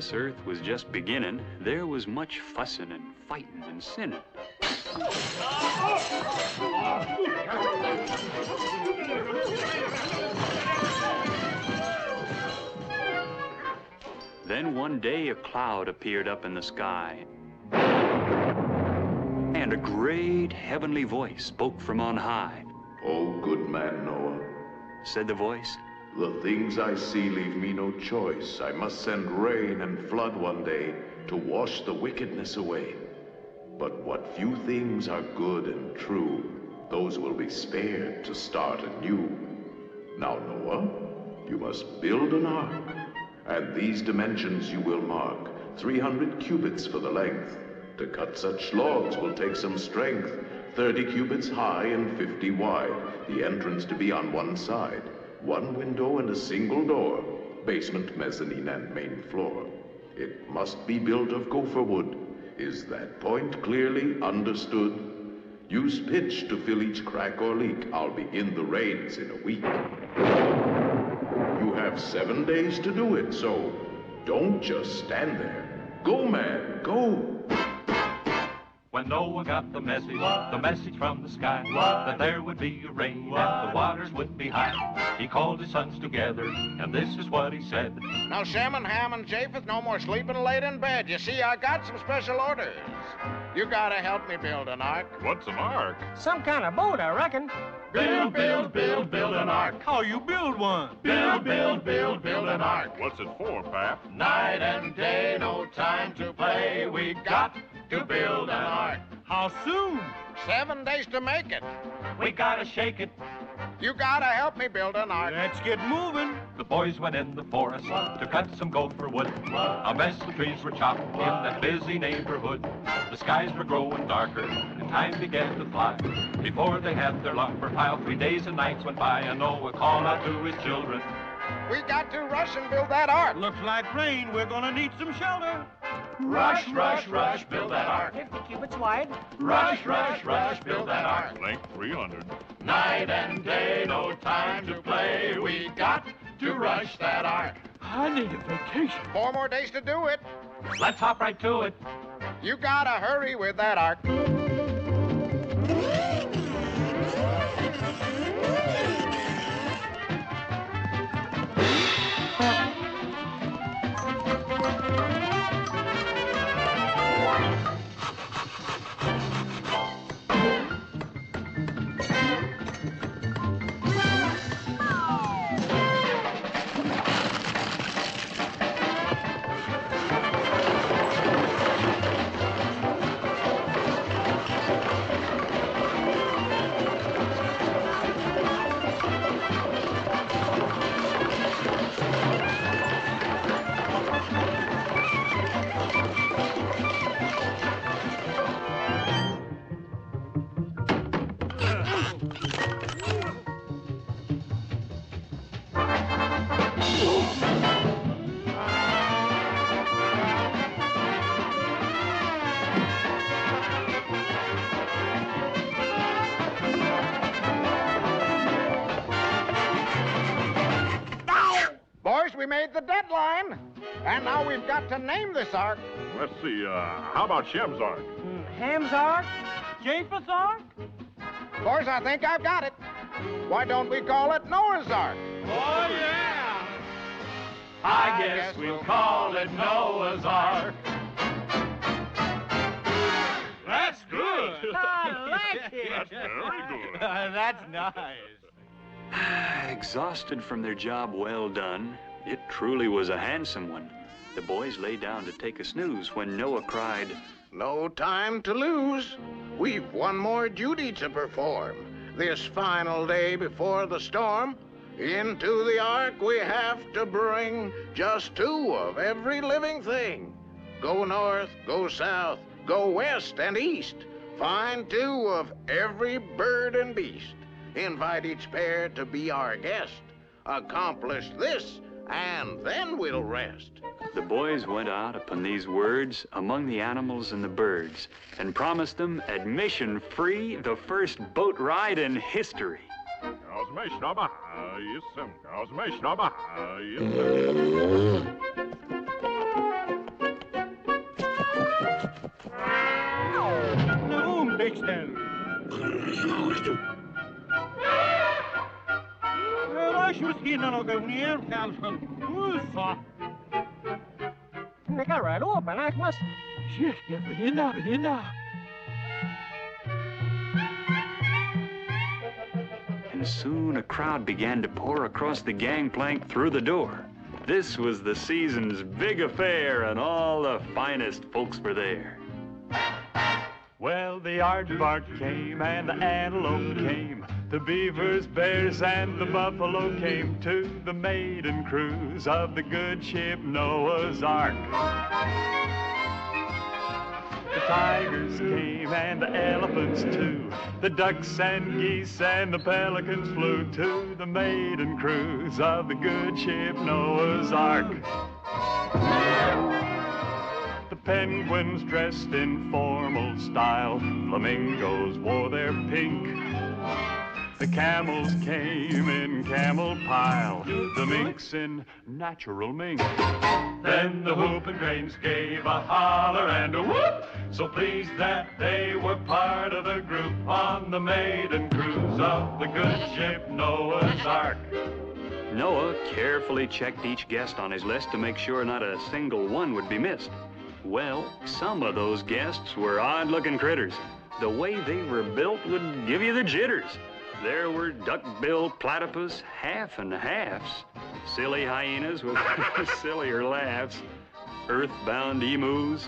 this earth was just beginning, there was much fussing and fighting and sinning. Then one day a cloud appeared up in the sky, and a great heavenly voice spoke from on high. "O good man Noah," said the voice, "the things I see leave me no choice. I must send rain and flood one day to wash the wickedness away. But what few things are good and true, those will be spared to start anew. Now Noah, you must build an ark, and these dimensions you will mark, 300 cubits for the length. To cut such logs will take some strength, 30 cubits high and 50 wide, the entrance to be on one side, one window and a single door, basement, mezzanine, and main floor. It must be built of gopher wood. Is that point clearly understood? Use pitch to fill each crack or leak. I'll begin the rains in a week. You have 7 days to do it, so don't just stand there. Go, man, go!" When Noah got the message from the sky, that there would be a rain and the waters would be high, he called his sons together, and this is what he said. "Now, Shem and Ham and Japheth, no more sleeping late in bed. You see, I got some special orders. You gotta help me build an ark." "What's an ark?" "Some kind of boat, I reckon." Build an ark. How you build one? Build an ark. What's it for, Pap? Night and day, no time to play. We got to build an ark. How soon? 7 days to make it. We gotta shake it. You gotta help me build an ark. Let's get moving. The boys went in the forest to cut some gopher wood. A mess of trees were chopped in that busy neighborhood. The skies were growing darker, and time began to fly. Before they had their lumber pile, 3 days and nights went by, and Noah called out to his children. We got to rush and build that ark. Looks like rain. We're gonna need some shelter. Rush, build that ark. 50 cubits wide. Rush, build that ark. Length 300. Night and day, no time to play. We got to rush that ark. I need a vacation. 4 more days to do it. Let's hop right to it. You gotta hurry with that ark. We made the deadline, and now we've got to name this ark. Let's see, how about Shem's ark? Ham's ark? Japheth's ark? Boys, I think I've got it. Why don't we call it Noah's Ark? Oh, yeah! I guess we'll call it Noah's Ark. That's good! I like it. That's very good. That's nice. Exhausted from their job well done, it truly was a handsome one. The boys lay down to take a snooze when Noah cried, "No time to lose. We've one more duty to perform. This final day before the storm, into the ark we have to bring just 2 of every living thing. Go north, go south, go west and east. Find 2 of every bird and beast. Invite each pair to be our guest. Accomplish this, and then we'll rest." The boys went out upon these words among the animals and the birds and promised them admission free the first boat ride in history. Yes, sir. fix them. Well, I should see none of them near, Captain. They got right open, I must. Shit, begin now. And soon a crowd began to pour across the gangplank through the door. This was the season's big affair, and all the finest folks were there. Well, the aardvark came and the antelope came. The beavers, bears, and the buffalo came to the maiden cruise of the good ship Noah's Ark. The tigers came and the elephants too. The ducks and geese and the pelicans flew to the maiden cruise of the good ship Noah's Ark. The penguins dressed in formal style, flamingos wore their pink. The camels came in camel pile, the minks in natural mink. Then the whooping cranes gave a holler and a whoop, so pleased that they were part of the group on the maiden cruise of the good ship Noah's Ark. Noah carefully checked each guest on his list to make sure not a single one would be missed. Well, some of those guests were odd-looking critters. The way they were built would give you the jitters. There were duck-billed platypus half and halves, silly hyenas with sillier laughs, earthbound emus,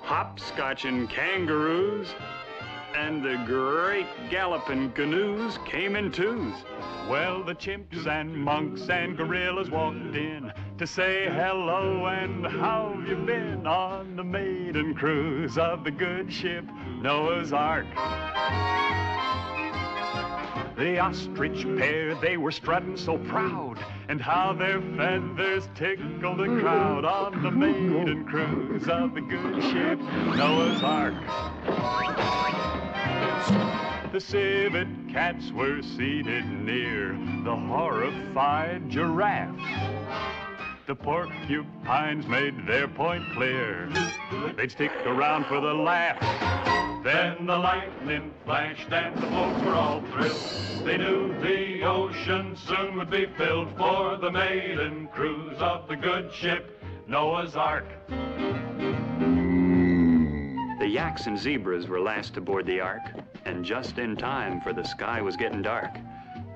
hopscotching kangaroos, and the great galloping canoes came in twos. Well, the chimps and monks and gorillas walked in to say hello and how have you been on the maiden cruise of the good ship Noah's Ark. The ostrich pair, they were strutting so proud, and how their feathers tickled the crowd on the maiden cruise of the good ship Noah's Ark. The civet cats were seated near the horrified giraffes. The porcupines made their point clear. They'd stick around for the laugh. Then the lightning flashed and the folks were all thrilled. They knew the ocean soon would be filled for the maiden cruise of the good ship Noah's Ark. The yaks and zebras were last aboard the ark, and just in time, for the sky was getting dark.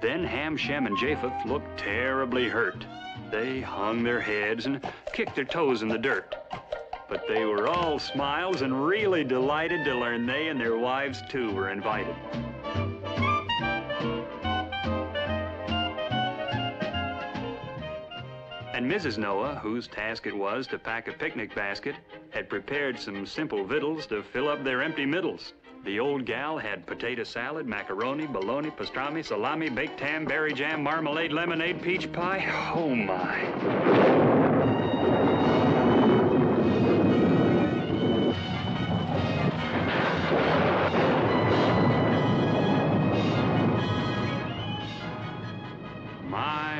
Then Ham, Shem, and Japheth looked terribly hurt. They hung their heads and kicked their toes in the dirt. But they were all smiles and really delighted to learn they and their wives, too, were invited. And Mrs. Noah, whose task it was to pack a picnic basket, had prepared some simple victuals to fill up their empty middles. The old gal had potato salad, macaroni, bologna, pastrami, salami, baked ham, berry jam, marmalade, lemonade, peach pie. Oh, my.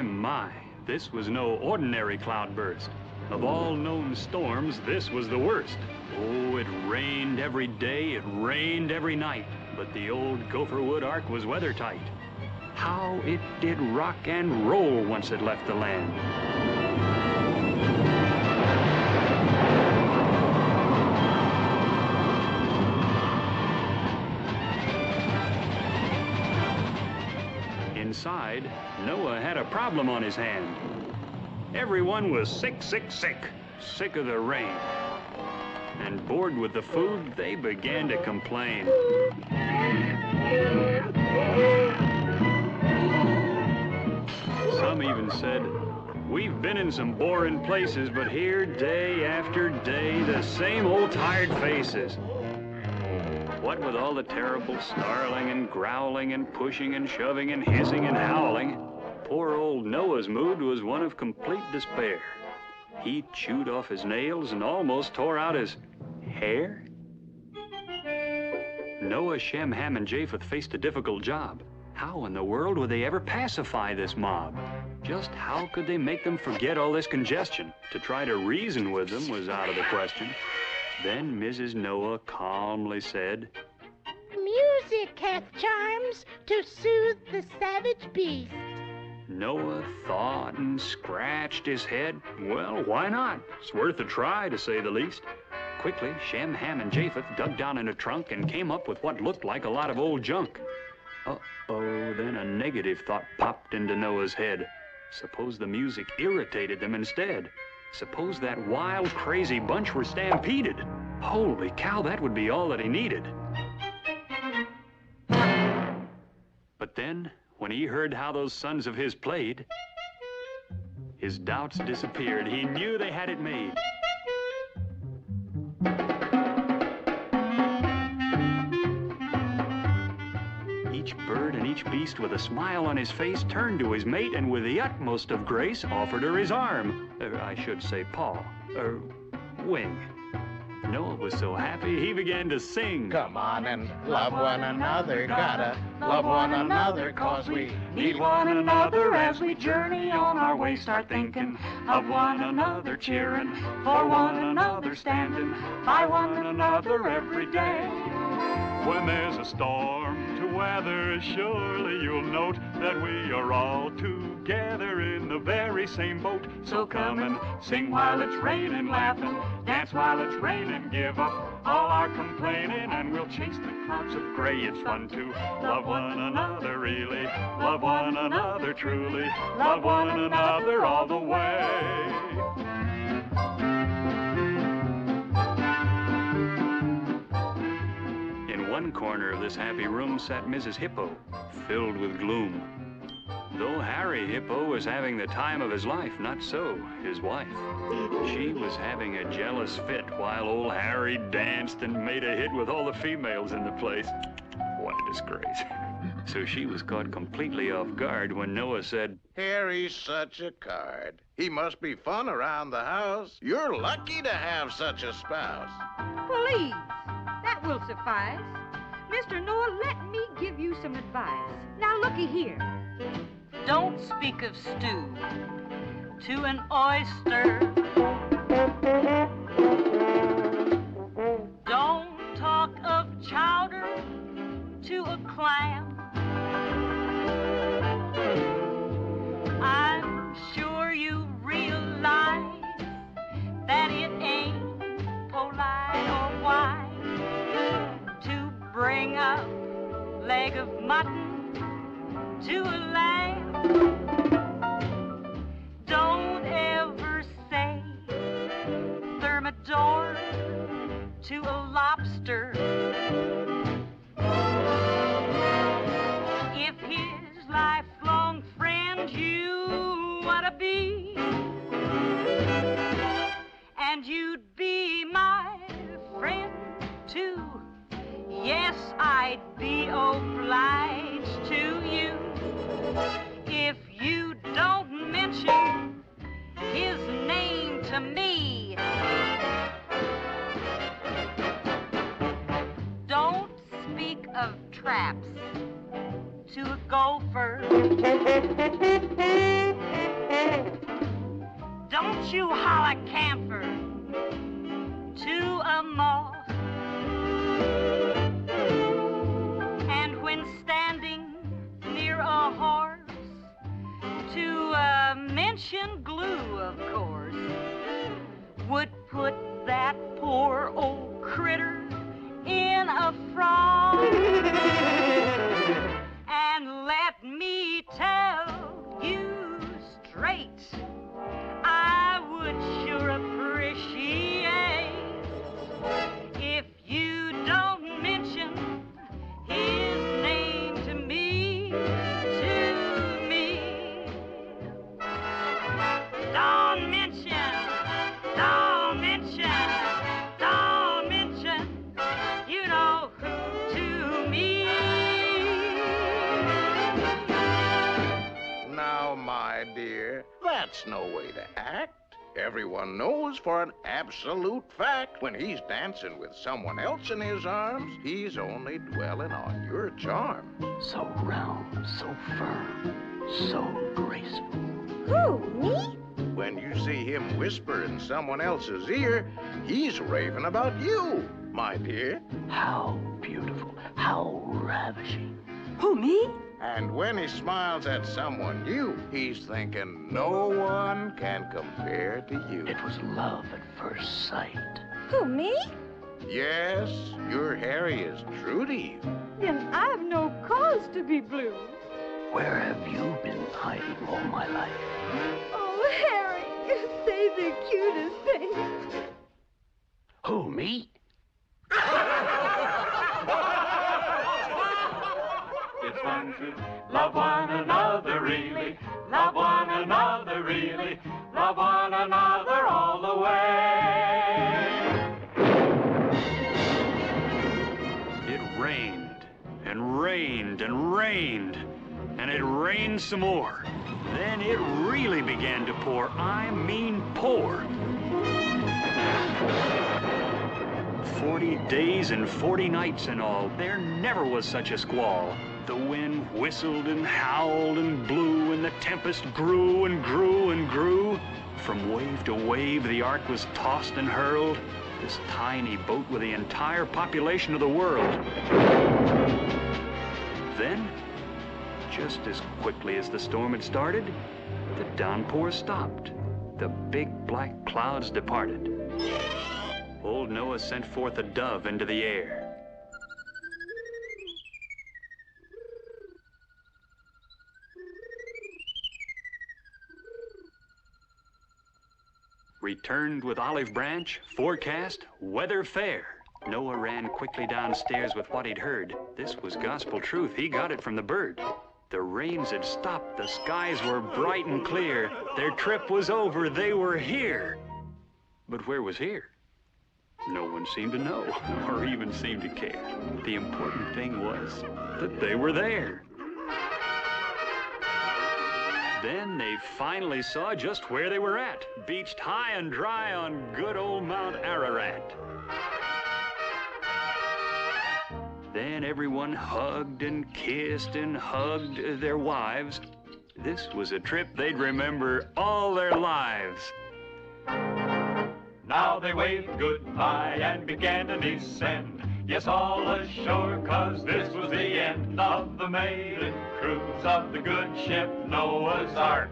My, this was no ordinary cloudburst. Of all known storms, this was the worst. Oh, it rained every day, it rained every night, but the old Gopherwood Ark was weather-tight. How it did rock and roll once it left the land. Inside, Noah had a problem on his hand. Everyone was sick, sick, sick. Sick of the rain. And bored with the food, they began to complain. Some even said, "We've been in some boring places, but here, day after day, the same old tired faces." What with all the terrible snarling and growling and pushing and shoving and hissing and howling, poor old Noah's mood was one of complete despair. He chewed off his nails and almost tore out his hair. Noah, Shem, Ham, and Japheth faced a difficult job. How in the world would they ever pacify this mob? Just how could they make them forget all this congestion? To try to reason with them was out of the question. Then Mrs. Noah calmly said, Me music hath charms to soothe the savage beast. Noah thought and scratched his head. Well, why not? It's worth a try, to say the least. Quickly, Shem, Ham, and Japheth dug down in a trunk and came up with what looked like a lot of old junk. Uh-oh, then a negative thought popped into Noah's head. Suppose the music irritated them instead. Suppose that wild, crazy bunch were stampeded. Holy cow, that would be all that he needed. But then, when he heard how those sons of his played, his doubts disappeared. He knew they had it made. Each bird and each beast with a smile on his face turned to his mate and with the utmost of grace offered her his arm. I should say paw, or wing. Noah was so happy he began to sing. Come on and love one another, gotta love one another, 'cause we Need one another as we journey on our way. Start thinking of one another, cheering for one another, standing by one another every day. When there's a storm to weather, surely you'll note that we are all together in the very same boat. So come and sing while it's raining, laughing, dance while it's raining, give up all our complaining, and we'll chase the clouds of gray. It's fun to love one another really, love one another truly, love one another all the way. In one corner of this happy room sat Mrs. Hippo, filled with gloom. Though Harry Hippo was having the time of his life, not so his wife. She was having a jealous fit while old Harry danced and made a hit with all the females in the place. What a disgrace. So she was caught completely off guard when Noah said, Harry's such a card. He must be fun around the house. You're lucky to have such a spouse. Please, that will suffice. Mr. Noah, let me give you some advice. Now, looky here. Don't speak of stew to an oyster. Don't talk of chowder to a clam. I'm sure you realize that it ain't polite or wise to bring a leg of mutton to a lamb. Don't ever say thermidor to a lobster. If his lifelong friend you want to be, and you'd be my friend too, yes, I'd be obliged to you if you don't mention his name to me. Don't speak of traps to a gopher. Don't you holler camphor to a moth. And when standing near a horse, to mention glue, of course, would put that poor old critter in a frost. And let me tell you straight, I would sure appreciate if you don't mention his name to me, Don't mention, you know who to me. Now, my dear, that's no way to act. Everyone knows for an absolute fact when he's dancing with someone else in his arms, he's only dwelling on your charm. So round, so firm, so graceful. Who, me? When you see him whisper in someone else's ear, he's raving about you, my dear. How beautiful, How ravishing. Who, me? And when he smiles at someone new, he's thinking no one can compare to you. It was love at first sight. Who, me? Yes, your Harry is true to you. Then I've no cause to be blue. Where have you been hiding all my life? Oh, Harry, you say the cutest things. Who, me? It's fun to love one another really, love one another really, love one another all the way. It rained and rained and rained, and it rained some more. Then it really began to pour. I mean pour. 40 days and 40 nights in all. There never was such a squall. The wind whistled and howled and blew, and the tempest grew and grew and grew. From wave to wave, the ark was tossed and hurled. This tiny boat with the entire population of the world. Then, just as quickly as the storm had started, the downpour stopped. The big black clouds departed. Old Noah sent forth a dove into the air. Returned with olive branch, forecast, weather fair. Noah ran quickly downstairs with what he'd heard. This was gospel truth. He got it from the bird. The rains had stopped. The skies were bright and clear. Their trip was over. They were here. But where was here? No one seemed to know, or even seemed to care. The important thing was that they were there. Then they finally saw just where they were at, beached high and dry on good old Mount Ararat. Then everyone hugged and kissed and hugged their wives. This was a trip they'd remember all their lives. Now they waved goodbye and began to descend. Yes, all ashore, 'cause this was the end of the maiden cruise of the good ship Noah's Ark.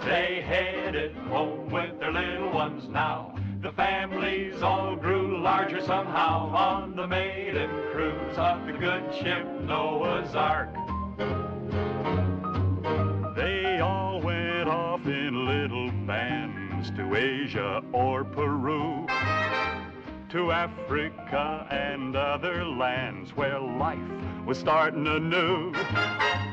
They headed home with their little ones now. The families all grew larger somehow on the maiden cruise of the good ship Noah's Ark. They all went off in little bands to Asia or Peru, to Africa and other lands where life was starting anew.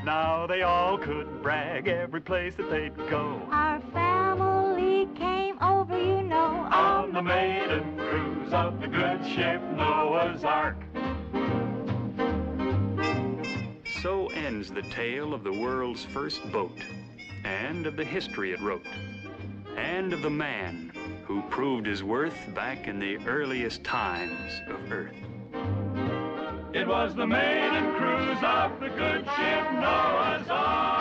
Now they all could brag every place that they'd go. Our family came over, you know, On the maiden cruise of the good ship Noah's Ark. So ends the tale of the world's first boat, and of the history it wrote, and of the man who proved his worth back in the earliest times of Earth. It was the maiden cruise of the good ship Noah's Ark.